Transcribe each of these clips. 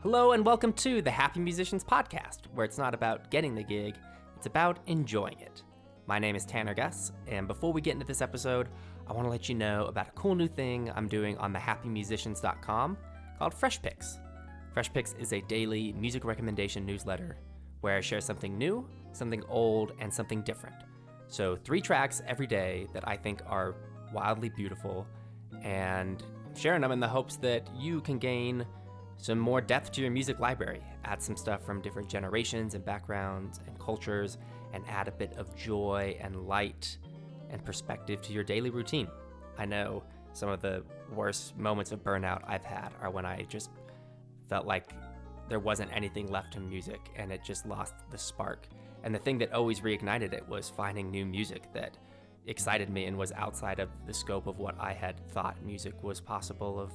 Hello and welcome to the Happy Musicians Podcast, where it's not about getting the gig, it's about enjoying it. My name is Tanner Guss, and before we get into this episode, I want to let you know about a cool new thing I'm doing on thehappymusicians.com called Fresh Picks. Fresh Picks is a daily music recommendation newsletter where I share something new, something old, and something different. So 3 tracks every day that I think are wildly beautiful, and I'm sharing them in the hopes that you can gain some more depth to your music library, add some stuff from different generations and backgrounds and cultures, and add a bit of joy and light and perspective to your daily routine. I know some of the worst moments of burnout I've had are when I just felt like there wasn't anything left in music and it just lost the spark. And the thing that always reignited it was finding new music that excited me and was outside of the scope of what I had thought music was possible of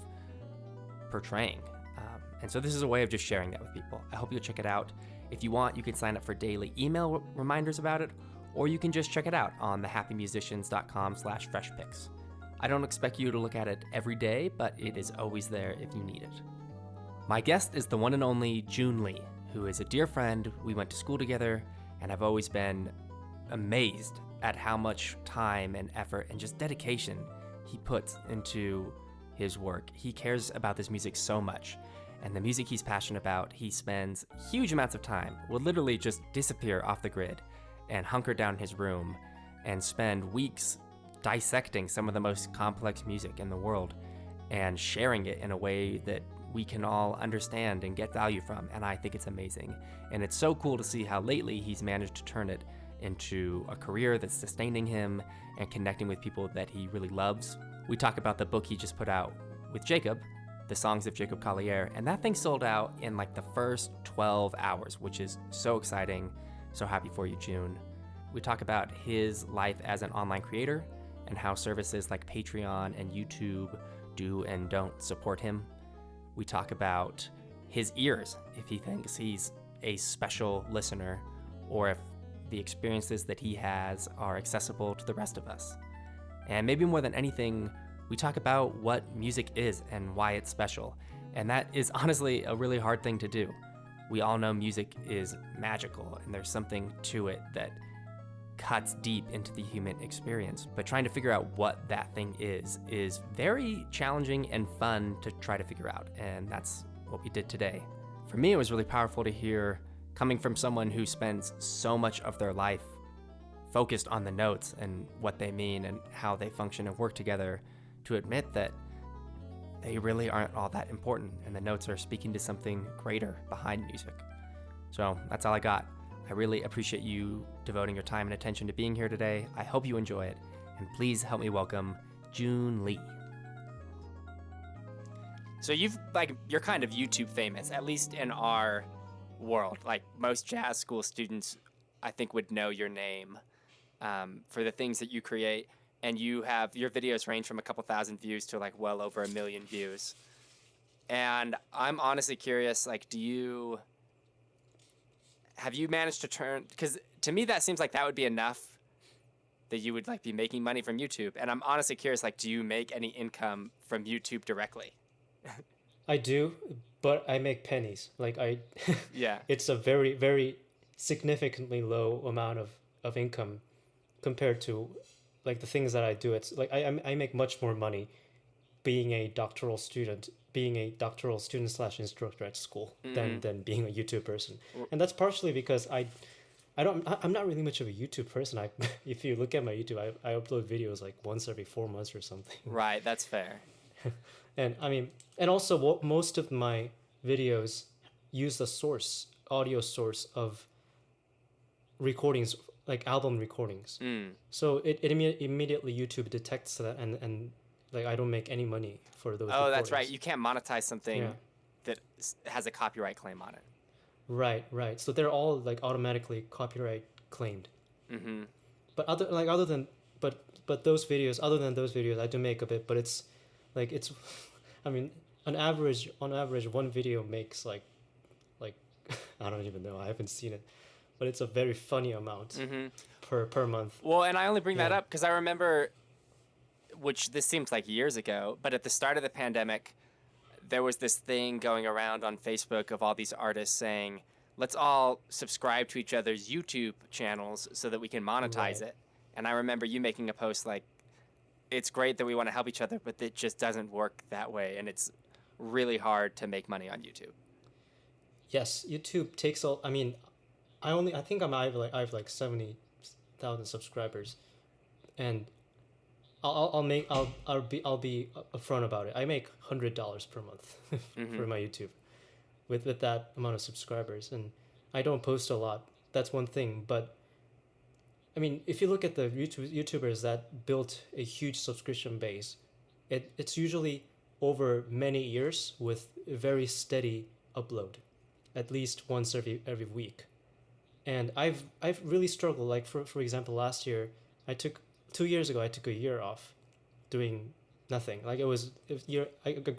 portraying. And so this is a way of just sharing that with people. I hope you'll check it out. If you want, you can sign up for daily email reminders about it, or you can just check it out on thehappymusicians.com/freshpicks. I don't expect you to look at it every day, but it is always there if you need it. My guest is the one and only June Lee, who is a dear friend. We went to school together, and I've always been amazed at how much time and effort and just dedication he puts into his work. He cares about this music so much. And the music he's passionate about, he spends huge amounts of time, will literally just disappear off the grid and hunker down in his room and spend weeks dissecting some of the most complex music in the world and sharing it in a way that we can all understand and get value from. And I think it's amazing. And it's so cool to see how lately he's managed to turn it into a career that's sustaining him and connecting with people that he really loves. We talk about the book he just put out with Jacob, The Songs of Jacob Collier, and that thing sold out in like the first 12 hours, which is so exciting. So happy for you, June. We talk about his life as an online creator and how services like Patreon and YouTube do and don't support him. We talk about his ears, if he thinks he's a special listener, or if the experiences that he has are accessible to the rest of us. And maybe more than anything, we talk about what music is and why it's special. And that is honestly a really hard thing to do. We all know music is magical and there's something to it that cuts deep into the human experience. But trying to figure out what that thing is very challenging and fun to try to figure out. And that's what we did today. For me, it was really powerful to hear, coming from someone who spends so much of their life focused on the notes and what they mean and how they function and work together, to admit that they really aren't all that important and the notes are speaking to something greater behind music. So that's all I got. I really appreciate you devoting your time and attention to being here today. I hope you enjoy it, and please help me welcome June Lee. So you're kind of YouTube famous, at least in our world. Like most jazz school students, I think would know your name for the things that you create. And your videos range from a couple thousand views to like well over 1 million views. And I'm honestly curious, like, have you managed to because to me that seems like that would be enough that you would like be making money from YouTube. And I'm honestly curious, like, do you make any income from YouTube directly? I do, but I make pennies. Yeah. It's a very, very significantly low amount of income compared to like the things that I do. It's like I make much more money being a doctoral student slash instructor at school than being a YouTube person. And that's partially because I'm not really much of a YouTube person. If you look at my YouTube, I upload videos like once every 4 months or something. Right, that's fair. And and also most of my videos use the audio source of recordings, like album recordings. So it immediately YouTube detects that and like I don't make any money for those recordings. That's right. You can't monetize something that has a copyright claim on it. Right. So they're all like automatically copyright claimed. Mm-hmm. But other than those videos, I do make a bit, but it's I mean, on average one video makes like I don't even know, I haven't seen it, but it's a very funny amount per month. Well, and I only bring that up because I remember, which this seems like years ago, but at the start of the pandemic, there was this thing going around on Facebook of all these artists saying, let's all subscribe to each other's YouTube channels so that we can monetize it. And I remember you making a post like, it's great that we want to help each other, but it just doesn't work that way. And it's really hard to make money on YouTube. Yes, YouTube takes all. I mean, I think I have like 70,000 subscribers, and I'll be upfront about it. I make $100 per month for my YouTube, with that amount of subscribers, and I don't post a lot. That's one thing, but I mean, if you look at the YouTubers that built a huge subscription base, it's usually over many years with a very steady upload, at least once every week. And I've really struggled. Like for example, last year, 2 years ago, I took a year off doing nothing. Like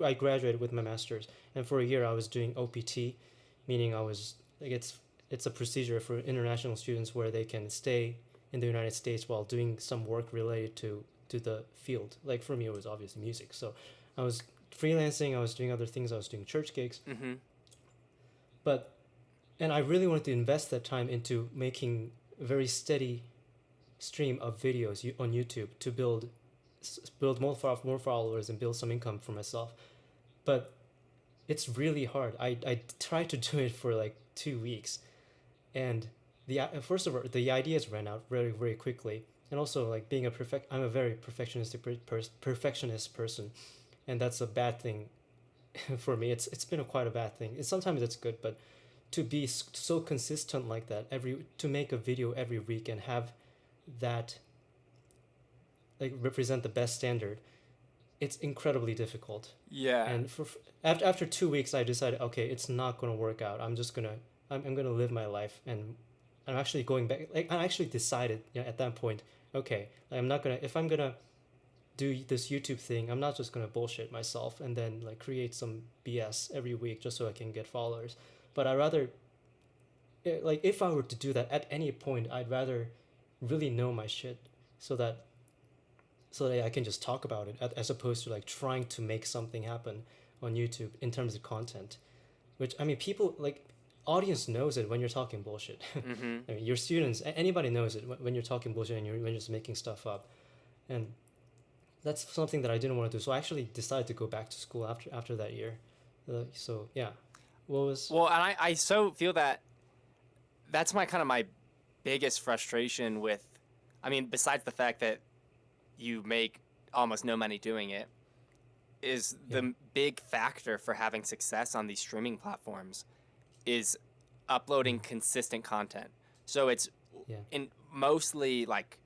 I graduated with my master's, and for a year I was doing OPT, meaning I was like it's a procedure for international students where they can stay in the United States while doing some work related to the field. Like for me, it was obviously music. So I was freelancing, I was doing other things, I was doing church gigs. And I really wanted to invest that time into making a very steady stream of videos on YouTube to build more followers and build some income for myself. But it's really hard. I tried to do it for like 2 weeks, and first of all, the ideas ran out very, very quickly. And also, like I'm a very perfectionist person, and that's a bad thing for me. It's been quite a bad thing. Sometimes it's good, but to be so consistent like that, to make a video every week and have that like represent the best standard, it's incredibly difficult. Yeah. And after 2 weeks, I decided, okay, it's not going to work out. I'm going to live my life, and I'm actually going back. Like I actually decided, at that point, okay, if I'm gonna do this YouTube thing, I'm not just gonna bullshit myself and then like create some BS every week just so I can get followers. But I rather, like, if I were to do that at any point, I'd rather really know my shit so that I can just talk about it as opposed to like trying to make something happen on YouTube in terms of content, which I mean, people like audience knows it when you're talking bullshit. I mean, your students, anybody knows it when you're talking bullshit and when you're just making stuff up, and that's something that I didn't want to do. So I actually decided to go back to school after that year. So yeah, and I so feel that that's my biggest frustration with, I mean, besides the fact that you make almost no money doing it, is the big factor for having success on these streaming platforms is uploading consistent content. So it's in mostly like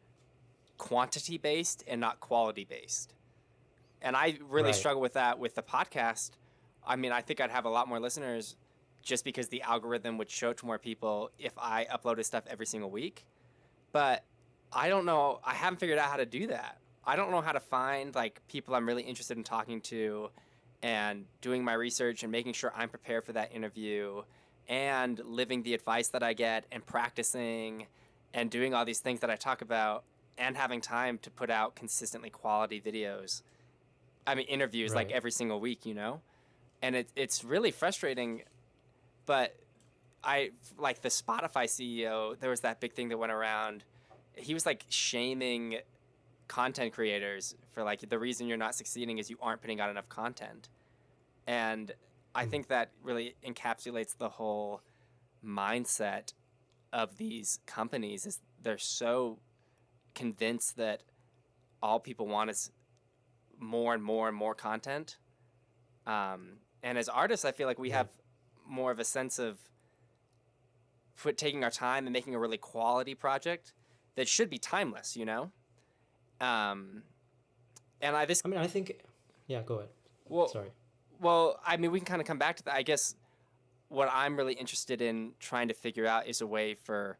quantity based and not quality based. And I really struggle with that with the podcast. I mean, I think I'd have a lot more listeners just because the algorithm would show it to more people if I uploaded stuff every single week. But I don't know. I haven't figured out how to do that. I don't know how to find like people I'm really interested in talking to and doing my research and making sure I'm prepared for that interview and living the advice that I get and practicing and doing all these things that I talk about and having time to put out consistently quality videos. I mean, interviews like every single week, And it's really frustrating, but I like the Spotify CEO, there was that big thing that went around. He was like shaming content creators for like the reason you're not succeeding is you aren't putting out enough content. And I think that really encapsulates the whole mindset of these companies is they're so convinced that all people want is more and more and more content. And as artists, I feel like we have more of a sense of taking our time and making a really quality project that should be timeless, And I think, go ahead. Well, sorry. Well, I mean, we can kind of come back to that. I guess what I'm really interested in trying to figure out is a way for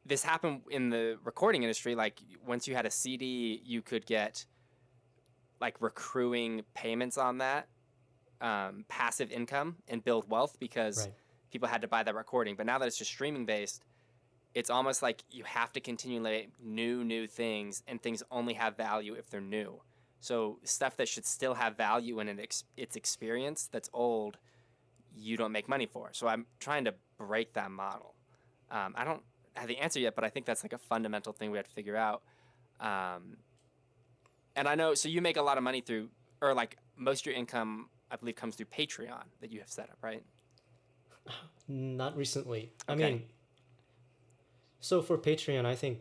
this happened in the recording industry. Like once you had a CD, you could get like recruiting payments on that, passive income and build wealth because people had to buy that recording. But now that it's just streaming based, it's almost like you have to continually make new things, and things only have value if they're new. So stuff that should still have value in its experience that's old, you don't make money for. So I'm trying to break that model. I don't have the answer yet, but I think that's like a fundamental thing we have to figure out. And I know, so you make a lot of money through, or like most of your income, I believe, comes through Patreon that you have set up, right? Not recently. I Okay. mean, so for Patreon, I think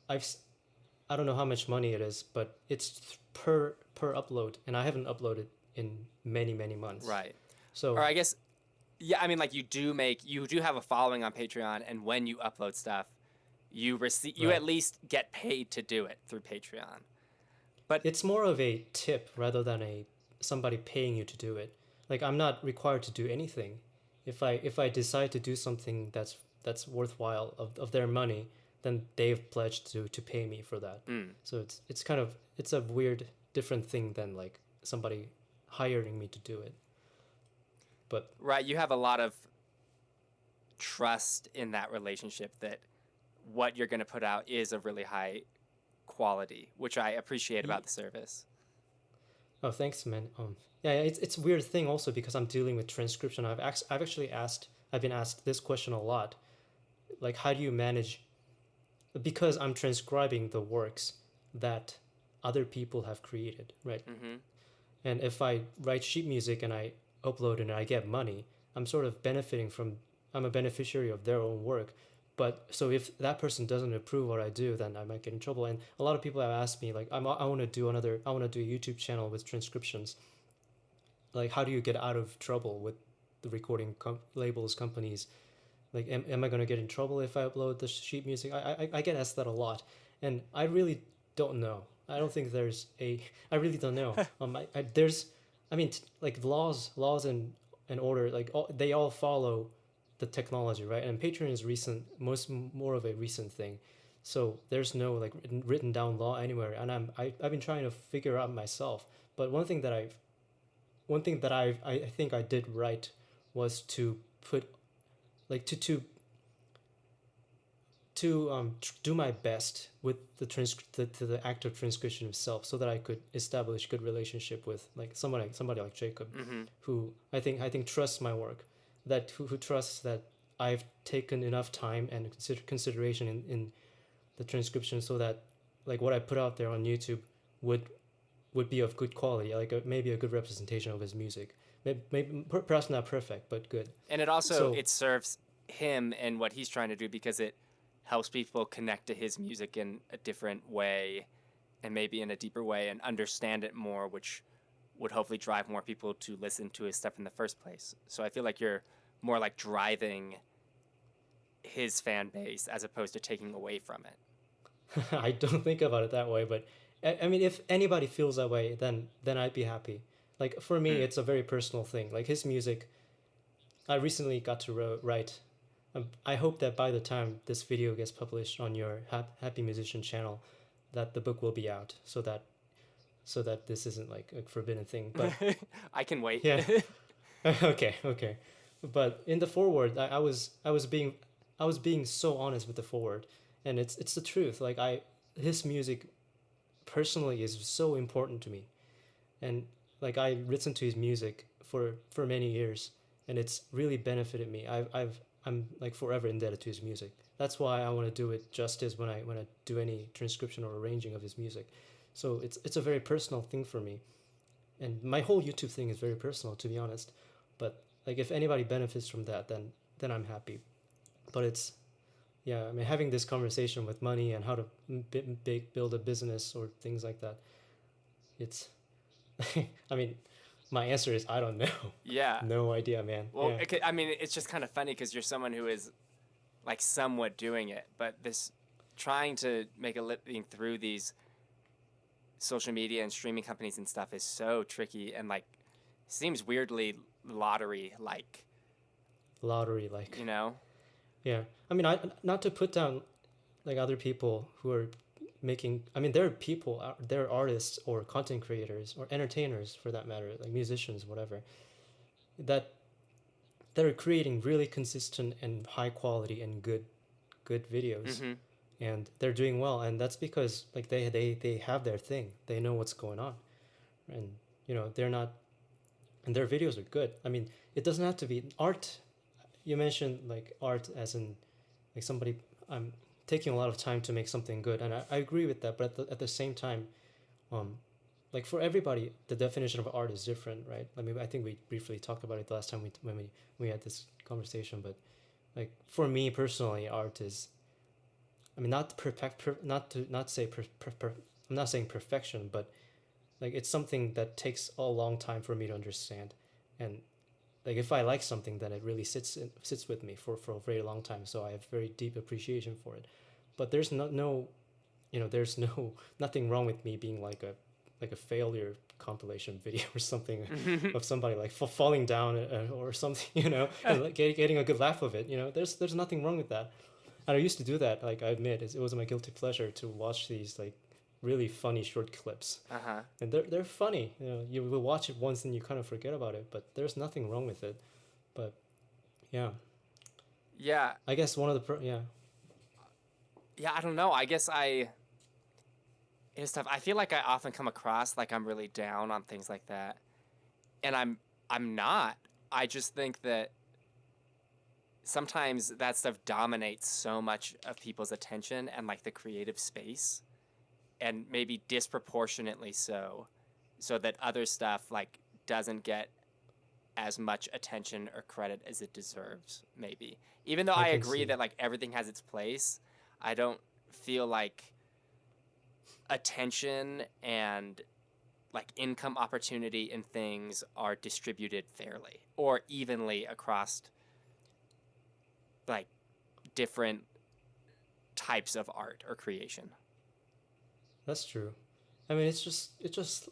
I don't know how much money it is, but it's per upload, and I haven't uploaded in many months. Right. So Or I guess, yeah, I mean, like you do have a following on Patreon, and when you upload stuff, you Right. at least get paid to do it through Patreon. But it's more of a tip rather than somebody paying you to do it. Like I'm not required to do anything. If I decide to do something that's worthwhile of their money, then they've pledged to pay me for that. So it's kind of it's a weird different thing than like somebody hiring me to do it. But right, you have a lot of trust in that relationship that what you're going to put out is of really high quality, which I appreciate about the service. oh, thanks, man. Yeah, it's a weird thing also because I'm dealing with transcription. I've been asked this question a lot, like how do you manage? Because I'm transcribing the works that other people have created, right? Mm-hmm. And if I write sheet music and I upload it and I get money, I'm sort of I'm a beneficiary of their own work. But so if that person doesn't approve what I do, then I might get in trouble. And a lot of people have asked me, like, I want to do a YouTube channel with transcriptions. Like, how do you get out of trouble with the recording labels, companies? Like, am I going to get in trouble if I upload the sheet music? I get asked that a lot. And I really don't know. I don't think I really don't know. Like laws and order, like they all follow the technology, right? And Patreon is more of a recent thing, so there's no like written down law anywhere. And I've been trying to figure out myself. But one thing that I think I did right was to put like to do my best with the act of transcription itself, so that I could establish good relationship with like somebody like Jacob, who I think trusts my work, who trusts that I've taken enough time and consideration in the transcription, so that like what I put out there on YouTube would be of good quality, like maybe a good representation of his music. Maybe perhaps not perfect, but good. And it serves him and what he's trying to do, because it helps people connect to his music in a different way, and maybe in a deeper way, and understand it more, which would hopefully drive more people to listen to his stuff in the first place. So I feel like you're more like driving his fan base as opposed to taking away from it. I don't think about it that way, but I mean, if anybody feels that way, then I'd be happy. Like for me, it's a very personal thing. Like his music, I recently got to write. I hope that by the time this video gets published on your Happy Musician channel, that the book will be out, so that this isn't like a forbidden thing. But I can wait. yeah, okay. But in the foreword, I was being so honest with the foreword, and it's the truth. Like his music personally is so important to me, and like I listened to his music for many years, and it's really benefited me. I'm like forever indebted to his music. That's why I want to do it justice when I do any transcription or arranging of his music. So it's a very personal thing for me, and my whole YouTube thing is very personal, to be honest. But like if anybody benefits from that, then I'm happy. But it's yeah, I mean, having this conversation with money and how to build a business or things like that, it's I mean, my answer is I don't know. Yeah. No idea, man. Well, yeah. I mean, it's just kind of funny because you're someone who is like somewhat doing it, but this trying to make a living through these social media and streaming companies and stuff is so tricky, and like seems weirdly lottery like. You know? Yeah. I mean, not to put down like other people who are making, I mean, there are people, there are artists or content creators or entertainers for that matter, like musicians, whatever, that are creating really consistent and high quality and good videos. and they're doing well, and that's because like they have their thing. They know what's going on, and they're not, and their videos are good. I mean, it doesn't have to be art. You mentioned like art as in like somebody I'm taking a lot of time to make something good, and I agree with that. But at the same time, um, like for everybody, the definition of art is different, right? I mean, I think we briefly talked about it the last time when we had this conversation, but like for me personally, art is, I mean, not not to not say I'm not saying perfection, but like it's something that takes a long time for me to understand, and like if I like something, then it really sits with me for a very long time. So I have very deep appreciation for it. But there's no there's no nothing wrong with me being like a failure compilation video or something of somebody like falling down or something, and like getting a good laugh of it. There's nothing wrong with that. And I used to do that. Like I admit, it was my guilty pleasure to watch these like really funny short clips, Uh-huh. and they're funny. You will watch it once and you kind of forget about it, but there's nothing wrong with it. But yeah, Yeah. I guess one of the Yeah, I don't know. I guess it's tough. I feel like I often come across like I'm really down on things like that. And I'm not. I just think that sometimes that stuff dominates so much of people's attention and like the creative space, and maybe disproportionately so that other stuff like doesn't get as much attention or credit as it deserves, maybe. Even though I I can agree see. that like everything has its place, I don't feel like attention and like income opportunity and things are distributed fairly or evenly across like different types of art or creation. That's true. I mean, it's just it's just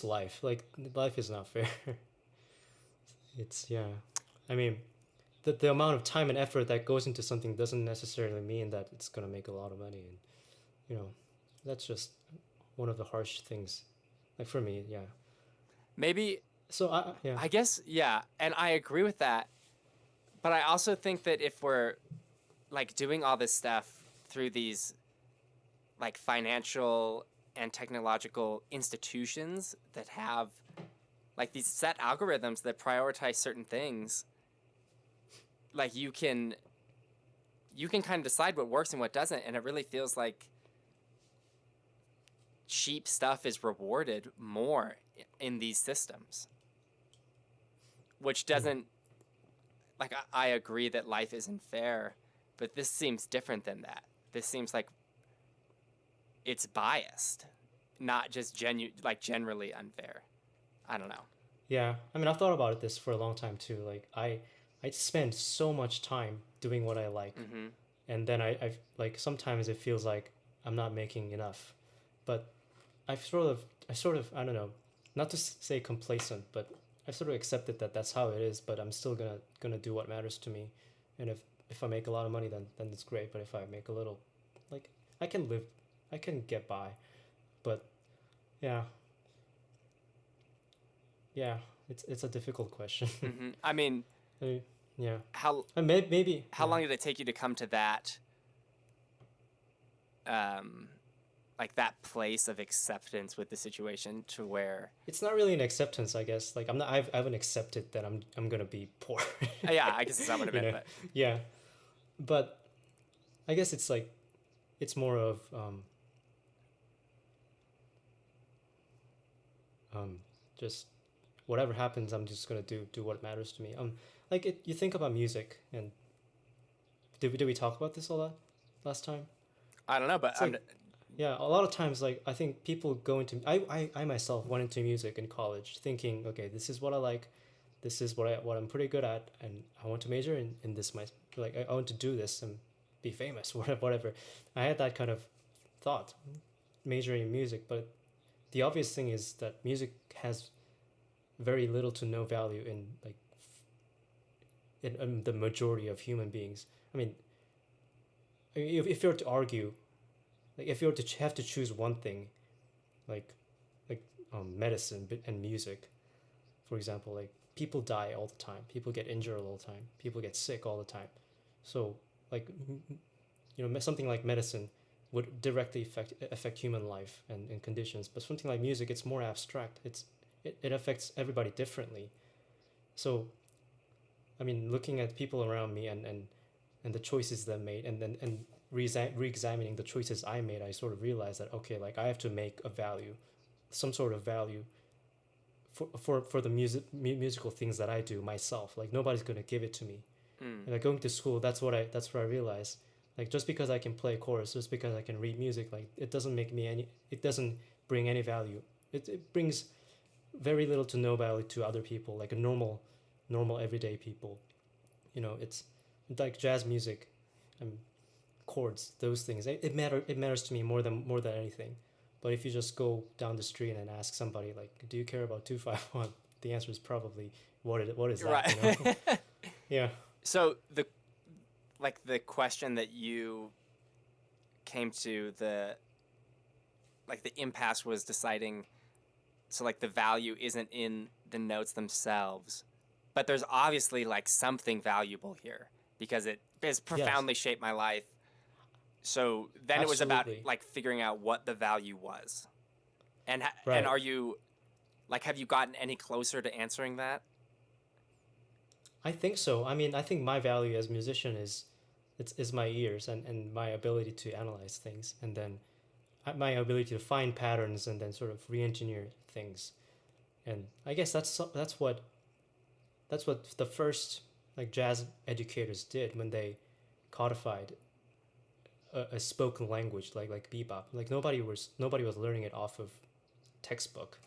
life. Like life is not fair. It's yeah. I mean, the amount of time and effort that goes into something doesn't necessarily mean that it's gonna make a lot of money, and you know, that's just one of the harsh things. Like for me, yeah. Maybe So yeah. I guess yeah, and I agree with that. But I also think that if we're like doing all this stuff through these like financial and technological institutions that have like these set algorithms that prioritize certain things, like you can kind of decide what works and what doesn't, and it really feels like cheap stuff is rewarded more in these systems, which doesn't like I agree that life isn't fair, but this seems different than that. This seems like it's biased, not just generally unfair. I don't know. Yeah, I mean, I've thought about this for a long time too. Like, I spend so much time doing what I like, Mm-hmm. and then I've like sometimes it feels like I'm not making enough, but I sort of, I don't know, not to say complacent, but I've sort of accepted that that's how it is. But I'm still gonna do what matters to me, and if I make a lot of money, then it's great. But if I make a little, like, I can live, I can get by, but yeah, yeah, it's a difficult question. Mm-hmm. I mean, I mean, yeah, how and maybe how yeah. long did it take you to come to that um like that place of acceptance with the situation to where It's not really an acceptance, I guess. Like I haven't accepted that I'm gonna be poor. yeah, I guess that's not what I you meant, know, but yeah, but I guess it's like it's more of just whatever happens, I'm just gonna do what matters to me. Like you think about music, and did we talk about this a lot last time? I don't know, but It's like yeah, a lot of times like I think people go into I myself went into music in college thinking, okay, this is what I like, this is what I'm pretty good at, and I want to major in this my like I want to do this and be famous whatever. I had that kind of thought majoring in music, but the obvious thing is that music has very little to no value in like in the majority of human beings. I mean if you were to argue, like if you were to have to choose one thing, like like medicine and music, for example, like people die all the time, people get injured all the time, people get sick all the time. So like something like medicine would directly affect human life and conditions, but something like music, it's more abstract. It affects everybody differently. So I mean, looking at people around me and the choices they made, and re-examining the choices I made, I sort of realized that, okay, like I have to make a value, some sort of value for the musical things that I do myself. Like nobody's gonna give it to me. And like going to school, that's what I realized. Like just because I can play chorus, just because I can read music, like it doesn't bring any value. It brings very little to no value to other people, like a normal everyday people. It's like jazz music, chords, those things. It matters to me more than anything. But if you just go down the street and ask somebody like, do you care about 251? The answer is probably, what is that? Right. Yeah. So the question that you came to, the impasse was deciding, so like the value isn't in the notes themselves, but there's obviously like something valuable here because it has profoundly shaped my life. So then it was about like figuring out what the value was. And and are you like, have you gotten any closer to answering that? I think so. I mean, I think my value as a musician is my ears and my ability to analyze things, and then my ability to find patterns and then sort of re-engineer things. And I guess that's what the first like jazz educators did when they codified a spoken language like bebop. Like nobody was learning it off of textbook,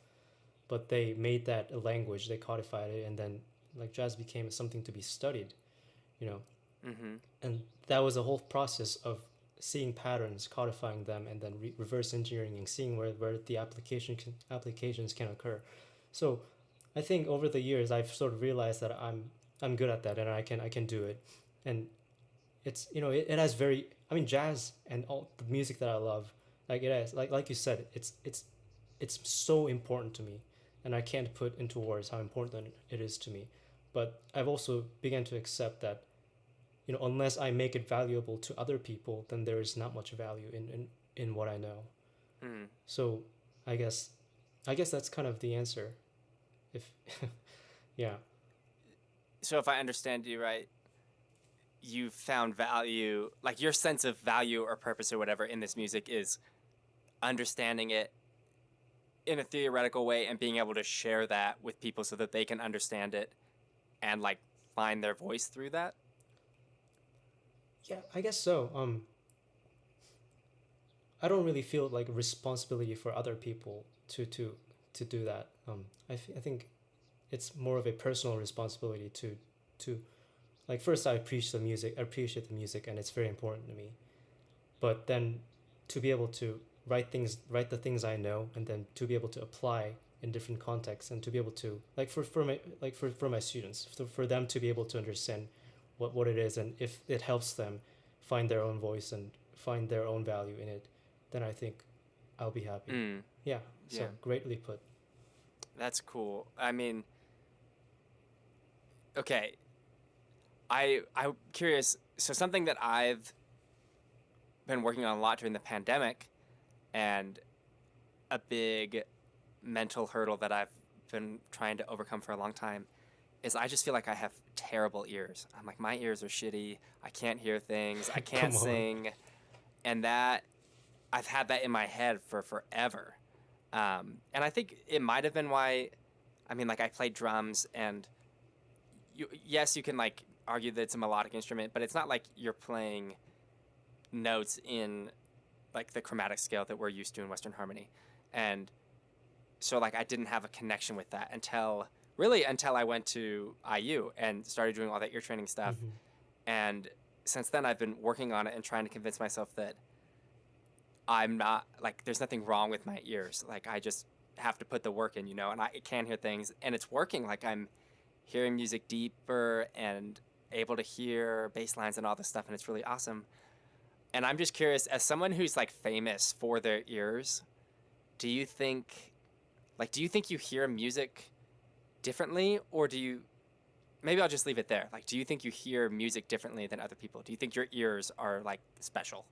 but they made that a language. They codified it, and then like jazz became something to be studied, and that was a whole process of seeing patterns, codifying them, and then reverse engineering and seeing where the applications can occur. So I think over the years I've sort of realized that I'm good at that, and I can do it. And it's it has very, I mean, jazz and all the music that I love, like it has, like you said, it's so important to me, and I can't put into words how important it is to me. But I've also begun to accept that unless I make it valuable to other people, then there is not much value in what I know. So I guess that's kind of the answer. If yeah. So if I understand you right, you found value, like your sense of value or purpose or whatever in this music is understanding it in a theoretical way and being able to share that with people so that they can understand it and like find their voice through that. Yeah, I guess so. I don't really feel like a responsibility for other people to do that. I think it's more of a personal responsibility to like, first I appreciate the music, and it's very important to me. But then to be able to write the things I know, and then to be able to apply in different contexts, and to be able to like for my students, for them to be able to understand what it is, and if it helps them find their own voice and find their own value in it, then I think I'll be happy. Yeah. So greatly put. That's cool. I mean, okay. I'm curious. So something that I've been working on a lot during the pandemic, and a big mental hurdle that I've been trying to overcome for a long time, is I just feel like I have terrible ears. I'm like, my ears are shitty. I can't hear things. I can't sing. And that, I've had that in my head for forever. And I think it might have been why, I mean, like I played drums, and yes, you can like argue that it's a melodic instrument, but it's not like you're playing notes in like the chromatic scale that we're used to in Western harmony. And so like I didn't have a connection with that until I went to IU and started doing all that ear training stuff. And since then I've been working on it and trying to convince myself that I'm not, like, there's nothing wrong with my ears. Like, I just have to put the work in, and I can hear things, and it's working. Like, I'm hearing music deeper and able to hear bass lines and all this stuff, and it's really awesome. And I'm just curious, as someone who's like famous for their ears, do you think you hear music differently, or do you maybe I'll just leave it there. Like, do you think you hear music differently than other people? Do you think your ears are like special?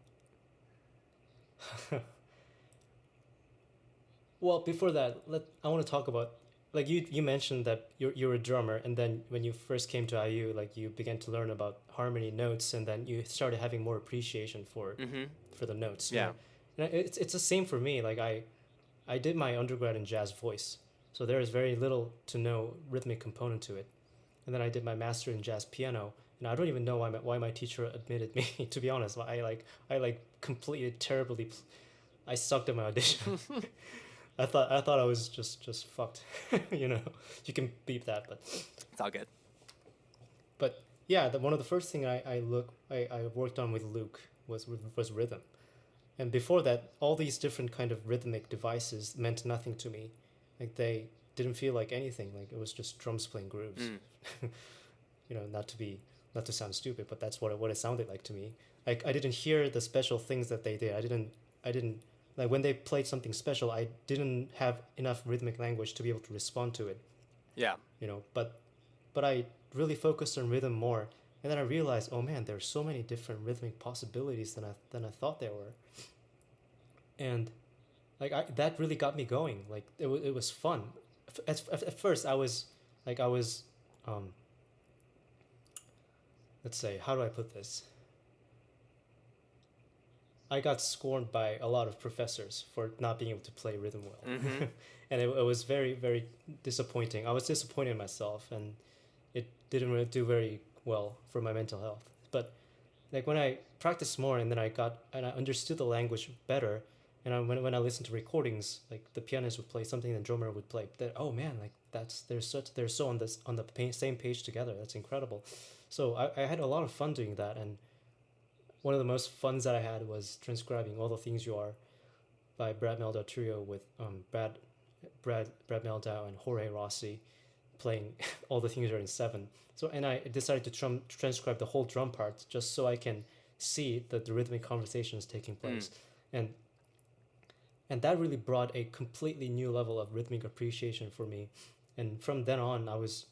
Well, before that, I want to talk about like you mentioned that you're a drummer, and then when you first came to IU, like you began to learn about harmony notes, and then you started having more appreciation Mm-hmm. for the notes. Yeah. And it's the same for me. Like I did my undergrad in jazz voice, so there is very little to no rhythmic component to it. And then I did my master in jazz piano, and I don't even know why my teacher admitted me. To be honest, I like completely terribly. I sucked at my audition. I thought I was just fucked. You know, you can beep that, but It's all good. but yeah, one of the first thing I worked on with Luke was rhythm, and before that, all these different kind of rhythmic devices meant nothing to me. Like they didn't feel like anything. Like it was just drums playing grooves. You know, not to sound stupid, but that's what it sounded like to me. Like I didn't hear the special things that they did. I didn't like when they played something special. I didn't have enough rhythmic language to be able to respond to it. Yeah. You know, but I really focused on rhythm more, and then I realized, oh man, there's so many different rhythmic possibilities than I thought there were, and like that really got me going. Like it was fun. At first I was like I was let's say, how do I put this? I got scorned by a lot of professors for not being able to play rhythm well. Mm-hmm. And it was very, very disappointing. I was disappointed in myself, and it didn't really do very well for my mental health. But like when I practiced more, and then I understood the language better, and when I listened to recordings, like the pianist would play something, the drummer would play. That, oh man, like they're so on the same page together. That's incredible. So I had a lot of fun doing that, and one of the most funs that I had was transcribing All the Things You Are by Brad Meldau Trio with Brad Meldau and Jorge Rossi playing All the Things You Are in 7. So and I decided to transcribe the whole drum part just so I can see that the rhythmic conversation is taking place. And that really brought a completely new level of rhythmic appreciation for me. And from then on, I was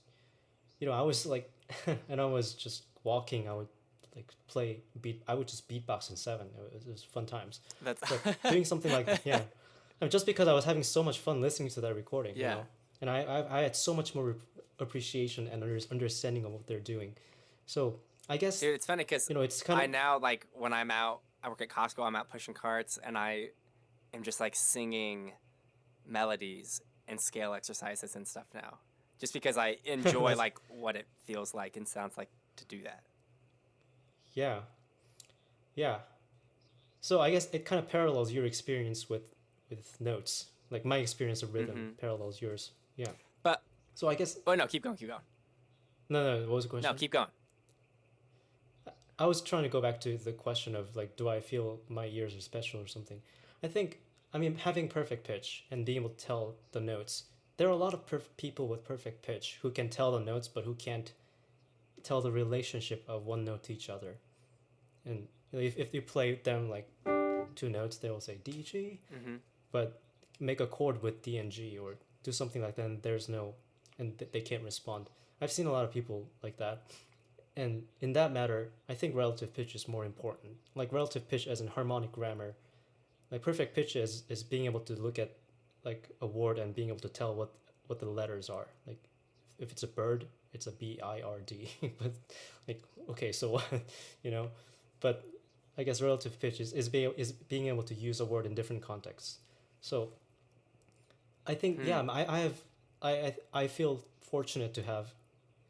like, and I was just walking. I would like play beat. I would just beatbox in 7. It was fun times. That's But doing something like that, yeah. I mean, just because I was having so much fun listening to that recording, Yeah. you know, and I had so much more appreciation and understanding of what they're doing. So I guess Dude, it's funny because it's kind I of now, like, when I'm out, I work at Costco, I'm out pushing carts, and I am just like singing melodies and scale exercises and stuff now, just because I enjoy like what it feels like and sounds like to do that. yeah, yeah. So I guess it kind of parallels your experience with notes. Like my experience of rhythm parallels yours. Yeah. But So I guess no, keep going. no. What was the question? No, keep going. I was trying to go back to the question of like, do I feel my ears are special or something? I mean, having perfect pitch and being able to tell the notes. There are a lot of people with perfect pitch who can tell the notes, but who can't tell the relationship of one note to each other. And you know, if you play them like 2 notes, they will say D, G, but make a chord with D and G or do something like that, and there's no, and they can't respond. I've seen a lot of people like that. And in that matter, I think relative pitch is more important. Like relative pitch as in harmonic grammar. Like perfect pitch is being able to look at like a word and being able to tell what the letters are. Like if it's a bird, it's a B-I-R-D. But like, okay, so what, you know? But I guess relative pitch is being able to use a word in different contexts. So I think, yeah, I feel fortunate to have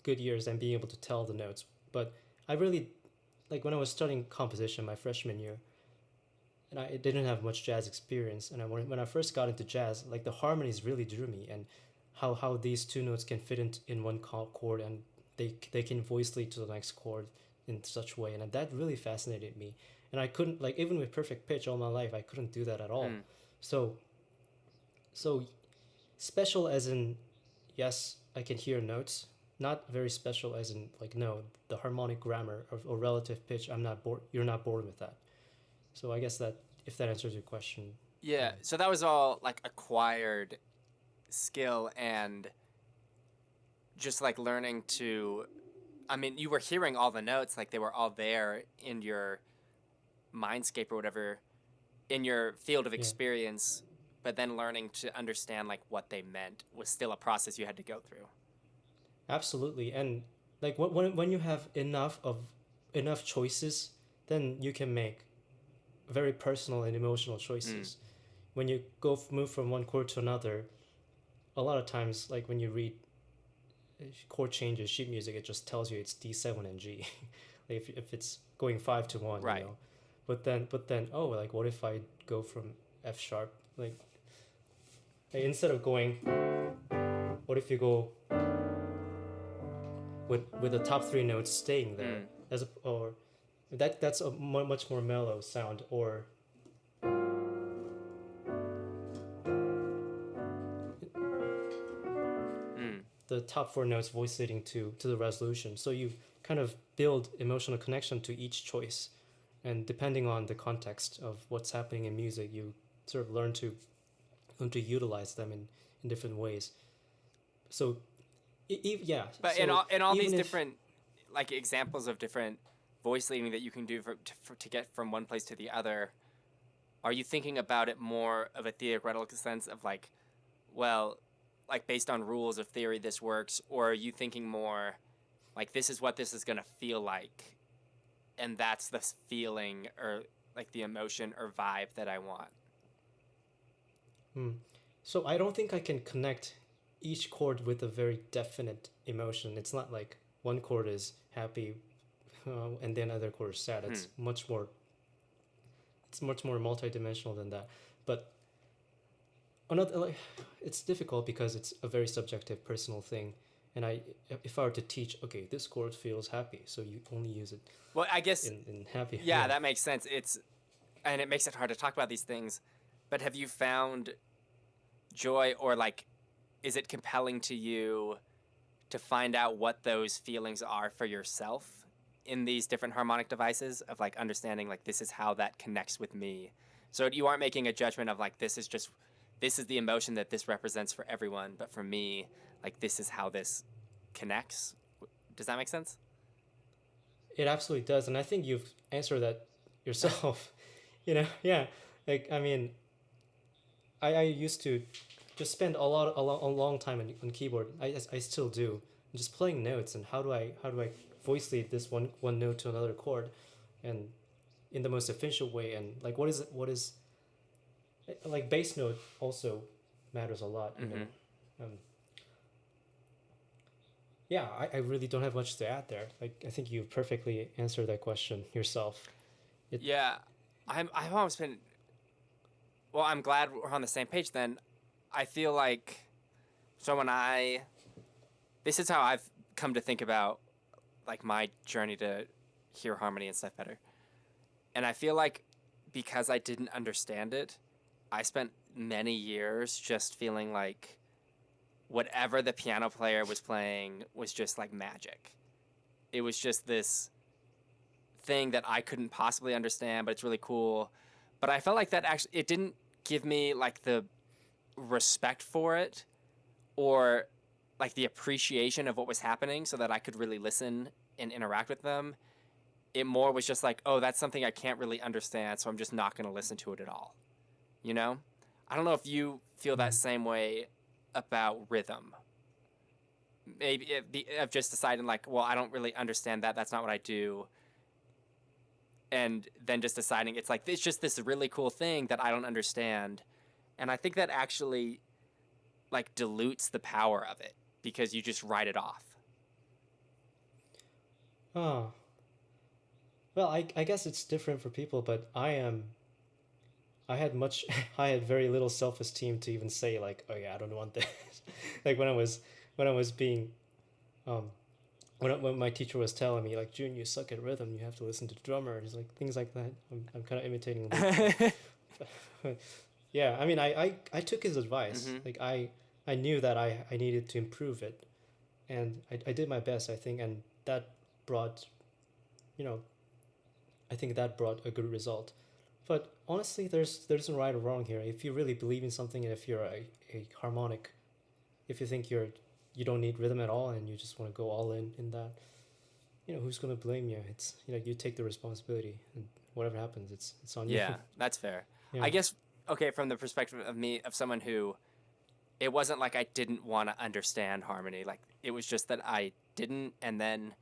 good ears and being able to tell the notes. But I really, like when I was studying composition my freshman year, and I didn't have much jazz experience, and when I first got into jazz, like the harmonies really drew me, and how these 2 notes can fit in one chord, and they can voice lead to the next chord in such way, and that really fascinated me. And I couldn't, like, even with perfect pitch all my life, I couldn't do that at all. So special as in, yes, I can hear notes. Not very special as in, like, no, the harmonic grammar or relative pitch, I'm not bored. You're not bored with that. So I guess that, if that answers your question. Yeah, so that was all like acquired skill and just like learning to, I mean, you were hearing all the notes, like they were all there in your mindscape or whatever, in your field of Yeah, experience, but then learning to understand like what they meant was still a process you had to go through. absolutely. And like when you have enough choices, then you can make very personal and emotional Mm, choices. When you move from one chord to another, a lot of times, like when you read chord changes, sheet music, it just tells you it's D7 and G. Like if it's going 5 to 1, right. But then, oh, like what if I go from F sharp? Like instead of going, what if you go with the top three notes staying there, Mm, or that's a much more mellow sound, or mm. the top four notes voice leading to the resolution. So you kind of build emotional connection to each choice, and depending on the context of what's happening in music, you sort of learn to utilize them in different ways. So yeah, But so in all these even if different like examples of different voice leading that you can do to get from one place to the other, are you thinking about it more of a theoretical sense of like, well, like based on rules of theory this works, or are you thinking more like this is what this is going to feel like, and that's the feeling or like the emotion or vibe that I want? hmm. So I don't think I can connect each chord with a very definite emotion. It's not like one chord is happy, and then other chord is sad. Hmm. It's much more multidimensional than that. But another, like, it's difficult because it's a very subjective, personal thing. And if I were to teach, okay, this chord feels happy, so you only use it Well, I guess in happy. yeah, Yeah. that makes sense. It's and it makes it hard to talk about these things. But have you found joy or like is it compelling to you to find out what those feelings are for yourself in these different harmonic devices of like understanding like this is how that connects with me. So you aren't making a judgment of like this is the emotion that this represents for everyone, but for me, like this is how this connects. Does that make sense? It absolutely does, and I think you've answered that yourself. Yeah. Like I mean, I used to just spend a long time on keyboard. I still do. Just playing notes and how do I voice lead this one note to another chord, and in the most efficient way. And like what is like bass note also matters a lot. Mm-hmm. Um, yeah, I really don't have much to add there. Like I think you perfectly answered that question yourself. It Yeah, I've always been. Well, I'm glad we're on the same page. Then, I feel like so when I this is how I've come to think about like my journey to hear harmony and stuff better. And I feel like because I didn't understand it, I spent many years just feeling like whatever the piano player was playing was just like magic. It was just this thing that I couldn't possibly understand, but it's really cool. But I felt like that actually it didn't give me like the respect for it or like the appreciation of what was happening so that I could really listen and interact with them. It more was just like, oh, that's something I can't really understand, so I'm just not going to listen to it at all. You know? I don't know if you feel that mm, same way about rhythm. Maybe of just deciding like, well, I don't really understand that. That's not what I do. And then just deciding it's like it's just this really cool thing that I don't understand. And I think that actually like dilutes the power of it because you just write it off. oh well, I guess it's different for people, but I had much I had very little self esteem to even say like, oh yeah, I don't want this. Like when I was being um when my teacher was telling me like, June, you suck at rhythm, you have to listen to the drummer. He's like things like that. I'm kind of imitating Luke, but yeah, I mean, I took his advice. Mm-hmm. Like I knew that I needed to improve it, and I did my best, I think, and that brought, you know, I think that brought a good result. But honestly, there's no right or wrong here. If you really believe in something, and if you're a harmonic, if you think you're you don't need rhythm at all and you just want to go all in that, who's going to blame you? It's, you take the responsibility, and whatever happens, it's on you. Yeah, that's fair. Yeah. I guess, okay, from the perspective of someone who, it wasn't like I didn't want to understand harmony. Like, it was just that I didn't, and then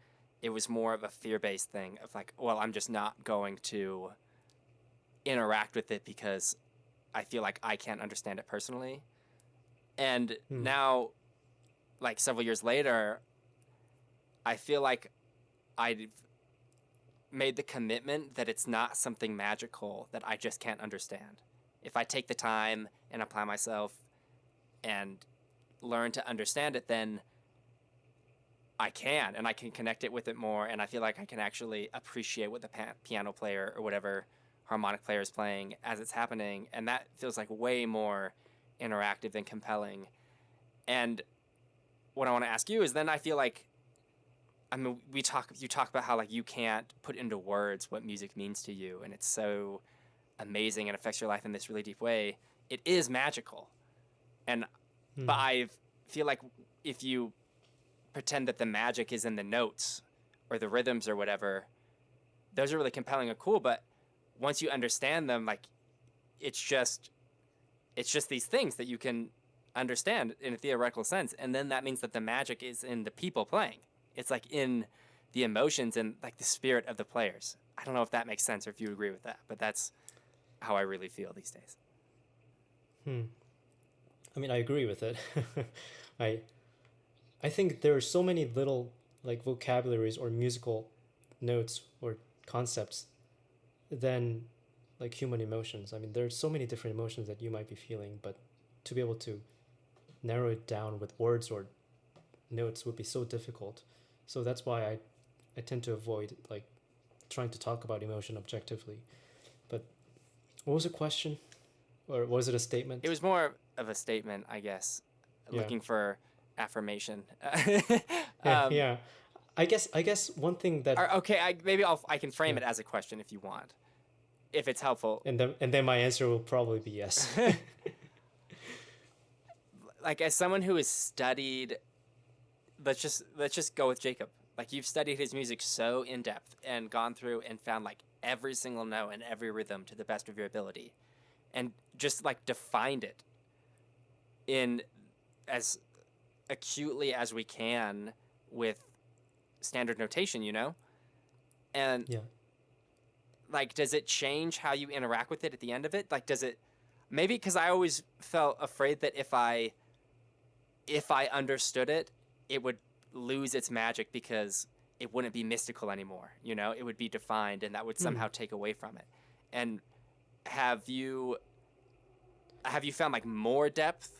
it was more of a fear-based thing of like, well, I'm just not going to interact with it because I feel like I can't understand it personally. And now, like several years later, I feel like I've made the commitment that it's not something magical that I just can't understand. If I take the time and apply myself and learn to understand it, then I can, and I can connect it with it more, and I feel like I can actually appreciate what the piano player or whatever harmonic player is playing as it's happening, and that feels like way more interactive and compelling. And what I want to ask you is, then I feel like, I mean, you talk about how like you can't put into words what music means to you, and it's so amazing and affects your life in this really deep way. It is magical. And but I feel like if you pretend that the magic is in the notes or the rhythms or whatever, those are really compelling and cool, but once you understand them, like it's just these things that you can understand in a theoretical sense, and then that means that the magic is in the people playing. It's like in the emotions and like the spirit of the players. I don't know if that makes sense or if you agree with that, but that's how I really feel these days. I mean, I agree with it. I think there are so many little like vocabularies or musical notes or concepts than like human emotions. I mean, there are so many different emotions that you might be feeling, but to be able to narrow it down with words or notes would be so difficult. So that's why I tend to avoid like trying to talk about emotion objectively. But what was the question? Or was it a statement? It was more of a statement, I guess, looking for affirmation. Yeah. I guess one thing that okay, I can frame it as a question if you want, if it's helpful. and then my answer will probably be yes. Like, as someone who has studied, let's just go with Jacob. Like, you've studied his music so in depth and gone through and found like every single note and every rhythm to the best of your ability, and just like defined it in as acutely as we can with standard notation, and like, does it change how you interact with it at the end of it? Like, does it, maybe because I always felt afraid that if I understood it, it would lose its magic because it wouldn't be mystical anymore. It would be defined, and that would somehow take away from it. And have you found like more depth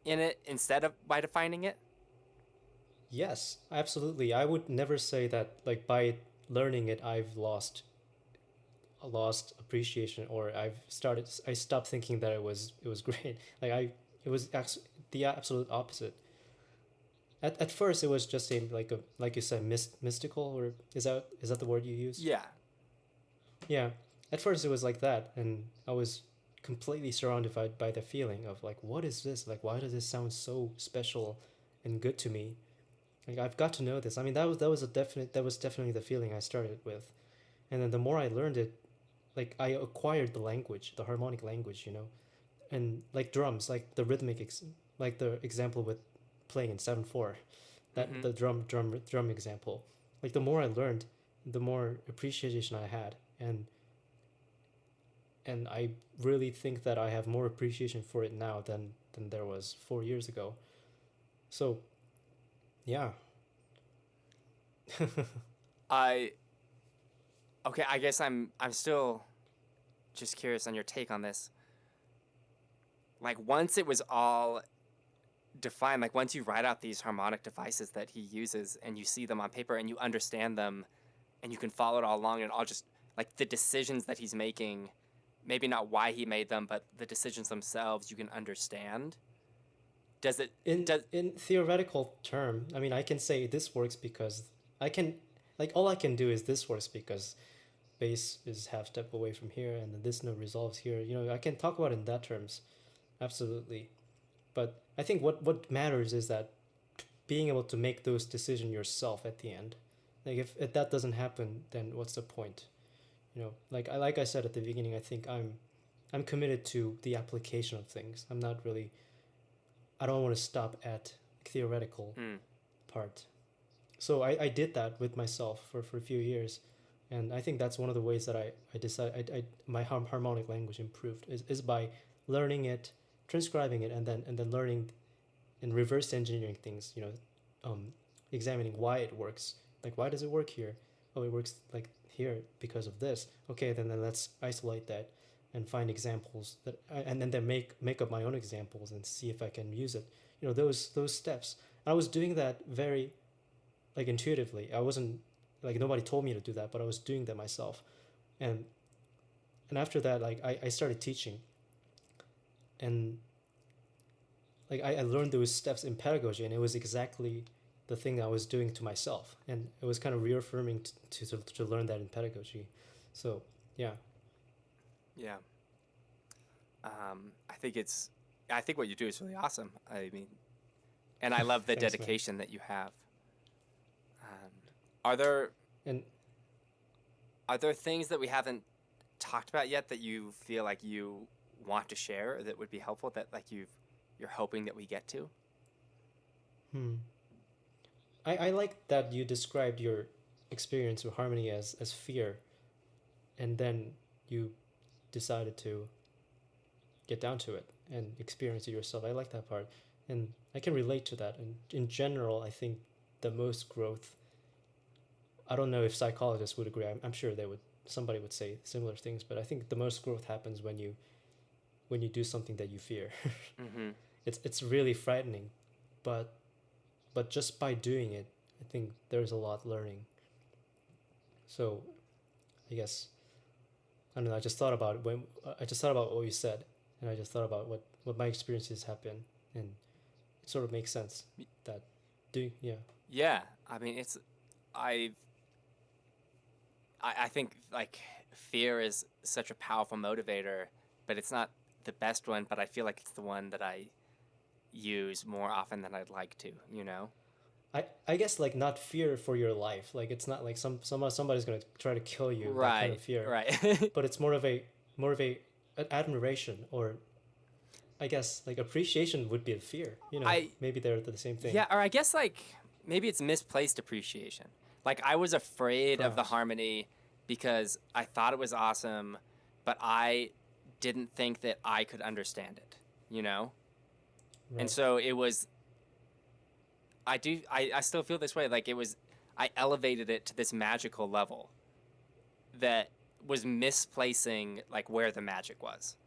in it instead of by defining it? Yes, absolutely. I would never say that like by learning it I've lost appreciation, or I stopped thinking that it was great. Like it was actually the absolute opposite. At first it was just like you said, mystical, or is that the word you use? Yeah. Yeah. At first it was like that, and I was completely surrounded by the feeling of like, what is this? Like, why does this sound so special and good to me? Like, I've got to know this. I mean, that was definitely the feeling I started with. And then the more I learned it, like I acquired the language, the harmonic language, and like drums, like the like the example with playing in 7/4, that the drum example. Like, the more I learned, the more appreciation I had, and I really think that I have more appreciation for it now than there was 4 years ago. So, yeah. I guess I'm still just curious on your take on this. Like, once it was all defined, like once you write out these harmonic devices that he uses and you see them on paper and you understand them and you can follow it all along, and all just like the decisions that he's making, maybe not why he made them, but the decisions themselves you can understand. Does it in theoretical term, I mean, I can say this works because all I can do is this works because bass is half step away from here and then this note resolves here. I can talk about it in that terms, absolutely. But I think what matters is that being able to make those decisions yourself at the end. Like if that doesn't happen, then what's the point? Like I said at the beginning, I think I'm committed to the application of things. I don't want to stop at theoretical part. So I did that with myself for a few years, and I think that's one of the ways that I decided my harmonic language improved is by learning it, transcribing it, and then learning and reverse engineering things. Examining why it works. Like, why does it work here? Oh, it works like here because of this. Okay, then let's isolate that and find examples and then make up my own examples and see if I can use it. Those steps. I was doing that very like intuitively. I wasn't like, nobody told me to do that, but I was doing that myself. And after that, like I started teaching, and like I learned those steps in pedagogy, and it was exactly the thing I was doing to myself, and it was kind of reaffirming to learn that in pedagogy. So yeah. I think what you do is really awesome. I mean, and I love the Thanks, dedication that you have. Are there things that we haven't talked about yet that you feel like you want to share or that would be helpful, that like you're hoping that we get to? I like that you described your experience with harmony as fear, and then you decided to get down to it and experience it yourself. I like that part, and I can relate to that. And in general, I think the most growth, I don't know if psychologists would agree. I'm sure somebody would say similar things, but I think the most growth happens when you do something that you fear. Mm-hmm. It's really frightening, but just by doing it, I think there's a lot learning. So I guess, I don't know, I just thought about what you said, and I just thought about what my experiences have been, and it sort of makes sense that Yeah, I mean, I think like fear is such a powerful motivator, but it's not the best one, but I feel like it's the one that I use more often than I'd like to, I guess, like, not fear for your life. Like, it's not like somebody's gonna try to kill you. Right. That kind of fear. Right. But it's more of a admiration, or I guess like appreciation would be a fear. Maybe they're the same thing. Yeah, or I guess like maybe it's misplaced appreciation. Like I was afraid of the harmony because I thought it was awesome, but I didn't think that I could understand it, Right. And so it was, I still feel this way. Like I elevated it to this magical level that was misplacing like where the magic was.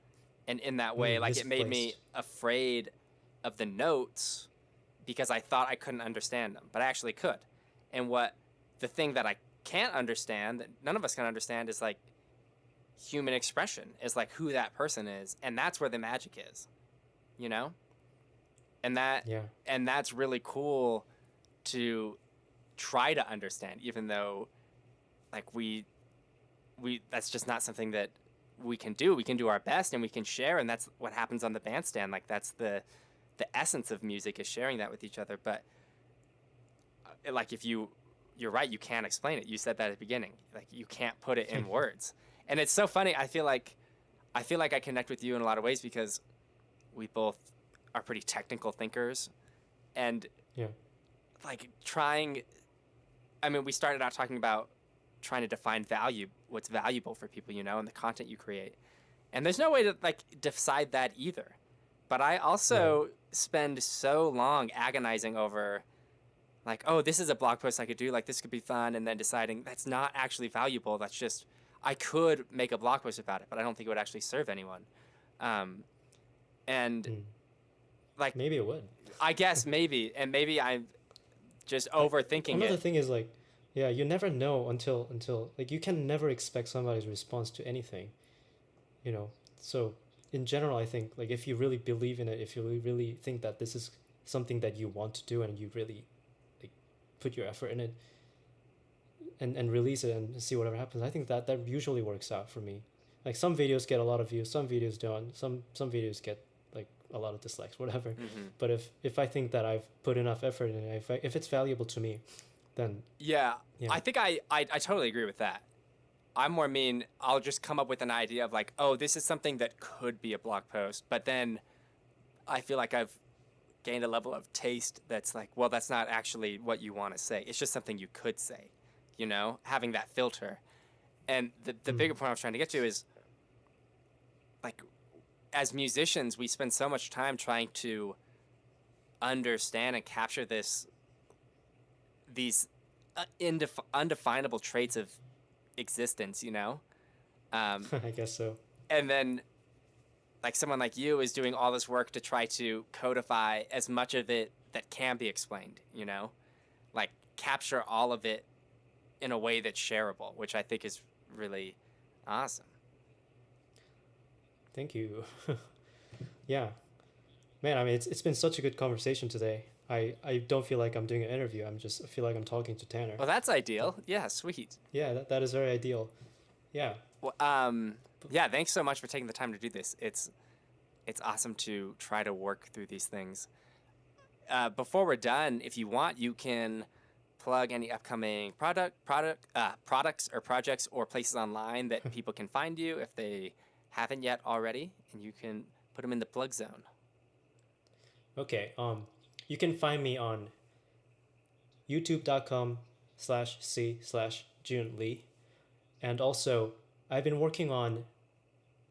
And in that way, like it made me afraid of the notes because I thought I couldn't understand them, but I actually could. And the thing that I can't understand, that none of us can understand, is like human expression, is like who that person is. And that's where the magic is, And that's really cool to try to understand, even though like we that's just not something that we can do. We can do our best and we can share, and that's what happens on the bandstand. Like that's the essence of music, is sharing that with each other. But like you're right, you can't explain it. You said that at the beginning. Like you can't put it in words. And it's so funny. I feel like I connect with you in a lot of ways because we both are pretty technical thinkers, and like we started out talking about trying to define what's valuable for people, and the content you create. And there's no way to like decide that either. But I also spend so long agonizing over like, oh, this is a blog post I could do, like this could be fun, and then deciding that's not actually valuable. That's just, I could make a blog post about it, but I don't think it would actually serve anyone. Like maybe it would. I guess maybe, and maybe I'm just overthinking it. Another thing is like, you never know until like you can never expect somebody's response to anything, So in general, I think like if you really believe in it, if you really think that this is something that you want to do, and you really like put your effort in it, and release it and see whatever happens, I think that usually works out for me. Like some videos get a lot of views, some videos don't. Some videos get like a lot of dislikes, whatever. But if I think that I've put enough effort in it, if it's valuable to me, then Yeah, Yeah. I think I totally agree with that. I'm more mean, I'll just come up with an idea of like, oh, this is something that could be a blog post, but then I feel like I've gained a level of taste that's like, well, that's not actually what you want to say. It's just something you could say, you know, having that filter. And the bigger point I was trying to get to is, like, as musicians, we spend so much time trying to understand and capture these undefinable traits of existence, you know? I guess so. And then, like, someone like you is doing all this work to try to codify as much of it that can be explained, you know? Like, capture all of it in a way that's shareable, which I think is really awesome. Thank you. Yeah. Man, I mean, it's been such a good conversation today. I don't feel like I'm doing an interview. I feel like I'm talking to Tanner. Well, that's ideal. Yeah, sweet. Yeah, that is very ideal. Yeah. Well, yeah, thanks so much for taking the time to do this. It's awesome to try to work through these things. Before we're done, if you want, you can plug any upcoming products or projects or places online that people can find you if they haven't yet already, and you can put them in the plug zone. Okay. You can find me on youtube.com/c/June Lee. And also, I've been working on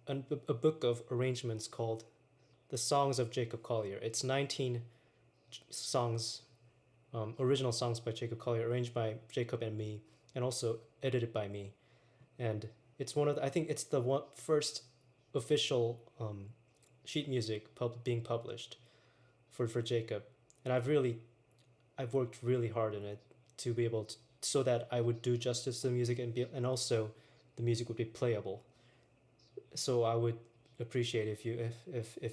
a book of arrangements called The Songs of Jacob Collier. It's 19 songs, original songs by Jacob Collier, arranged by Jacob and me, and also edited by me. And it's I think it's the first official sheet music being published for Jacob. And I've worked really hard in it to be able to, so that I would do justice to the music and also the music would be playable. So I would appreciate if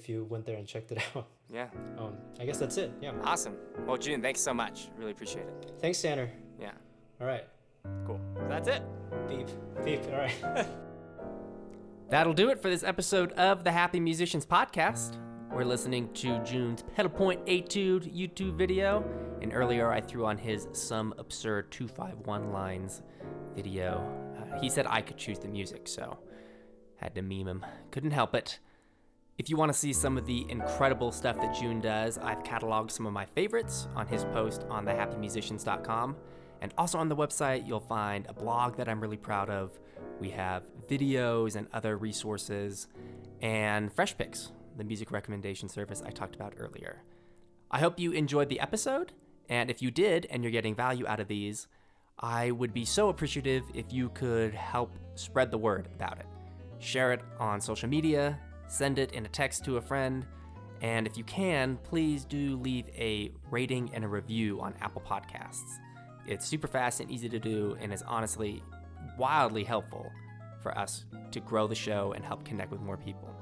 you went there and checked it out. Yeah. I guess that's it. Yeah. Awesome. Well, June, thanks so much. Really appreciate it. Thanks, Tanner. Yeah. All right. Cool. That's it. Beep. All right. That'll do it for this episode of the Happy Musicians Podcast. We're listening to June's Pedal Point Etude YouTube video, and earlier I threw on his Some Absurd 251 Lines video. He said I could choose the music, so had to meme him. Couldn't help it. If you want to see some of the incredible stuff that June does, I've cataloged some of my favorites on his post on thehappymusicians.com. And also on the website, you'll find a blog that I'm really proud of. We have videos and other resources, and Fresh Picks, the music recommendation service I talked about earlier. I hope you enjoyed the episode, and if you did and you're getting value out of these, I would be so appreciative if you could help spread the word about it. Share it on social media, send it in a text to a friend, and if you can, please do leave a rating and a review on Apple Podcasts. It's super fast and easy to do, and is honestly wildly helpful for us to grow the show and help connect with more people.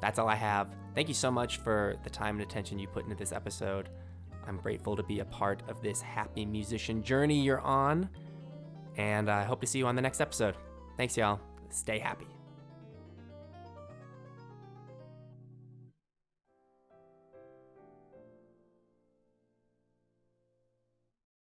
That's all I have. Thank you so much for the time and attention you put into this episode. I'm grateful to be a part of this happy musician journey you're on, and I hope to see you on the next episode. Thanks, y'all. Stay happy.